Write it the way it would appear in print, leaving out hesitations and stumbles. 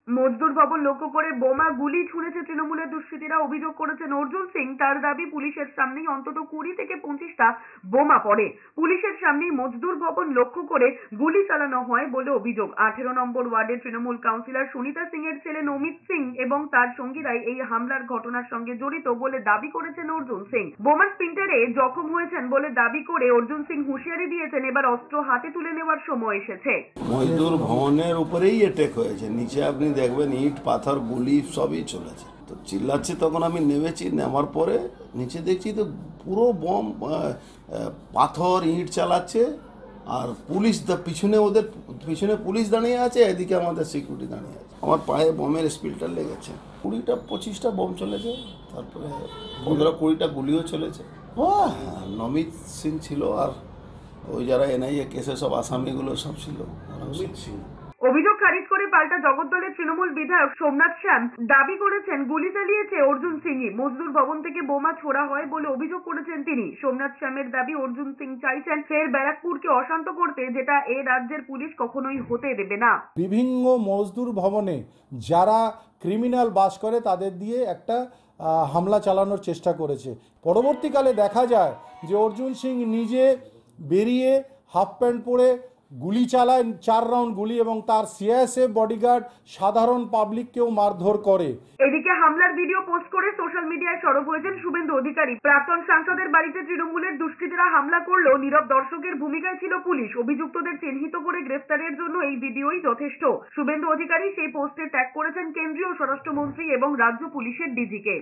মজদুর ভবন লক্ষ্য করে বোমা গুলি ছুঁড়েছে তৃণমূলের দুষ্কৃতীরা। অভিযোগ করেছেন অর্জুন সিং। তার দাবি, পুলিশের সামনেই অন্তত 20 থেকে 25টা বোমা পড়ে। পুলিশের সামনেই মজদুর ভবন লক্ষ্য করে গুলি চালানো হয় বলে অভিযোগ। 18 নম্বর ওয়ার্ডের তৃণমূল কাউন্সিলর সুনিতা সিং এর ছেলে নমিত সিং এবং তার সঙ্গীরাই এই হামলার ঘটনার সঙ্গে জড়িত বলে দাবি করেছেন অর্জুন সিং। বোমার স্প্লিন্টারে জখম হয়েছেন বলে দাবি করে অর্জুন সিং হুঁশিয়ারি দিয়েছেন, এবার অস্ত্র হাতে তুলে নেওয়ার সময় এসেছে। মজদুর ভবনের উপরেই অ্যাটাক হয়েছে। নিচে আপনি দেখবেন ইট পাথর গুলি সবই চলেছে। তো চিল্লাচ্ছে, তখন আমি নেমেছি। নামার পরে নিচে দেখছি তো পুরো বম, পাথর ইট চালাচ্ছে। আর পুলিশ পিছনে, ওদের পিছনে পুলিশ দাঁড়িয়ে আছে, এদিকে আমাদের সিকিউরিটি দাঁড়িয়ে আছে। আমার পায়ে বমের স্পিলটা লেগেছে। 20-25টা বম চলেছে, তারপরে 15-20টা গুলিও চলেছে। হ্যাঁ, নমিত সিং ছিল, আর ওই যারা এনআইএ কেসে সব আসামিগুলো সব ছিল। নমিত সিং অভিযোগ খারিজ করে পাল্টা জগদ্দলের তৃণমূল বিধায়ক সোমনাথ শ্যাম দাবি করেছেন গুলি চালিয়েছে অর্জুন সিংই। মজদুর ভবন থেকে বোমা ছোড়া হয় বলে অভিযোগ করেছেন তিনি। সোমনাথ শ্যামের দাবি, অর্জুন সিং চাইছেন ফের ব্যারাকপুরকে অশান্ত করতে, যেটা এই রাজ্যের পুলিশ কখনোই হতে দেবে না। বিভিন্ন মজদুর ভবনে যারা ক্রিমিনাল বাস করে তাদের দিয়ে একটা হামলা চালানোর চেষ্টা করেছে। পরবর্তীকালে দেখা যায় যে অর্জুন সিং নিজে বেরিয়ে হাফ প্যান্ট পরে গুলি চালায়, 4 রাউন্ড গুলি, এবং তার সিআইএসএফ বডিগার্ড সাধারণ পাবলিককেও মারধর করে। এদিকে হামলার ভিডিও পোস্ট করে সোশ্যাল মিডিয়ায় সরব হয়েছেন শুভেন্দু অধিকারী। প্রাক্তন সাংসদের বাড়িতে তৃণমূলের দুষ্কৃতীরা হামলা করলেও নীরব দর্শকের ভূমিকায় ছিল পুলিশ। অভিযুক্তদের চিহ্নিত করে গ্রেফতারের জন্য এই ভিডিওই যথেষ্ট। শুভেন্দু অধিকারী সেই পোস্টে ট্যাগ করেছেন কেন্দ্রীয় স্বরাষ্ট্রমন্ত্রী এবং রাজ্য পুলিশের ডিজিকে।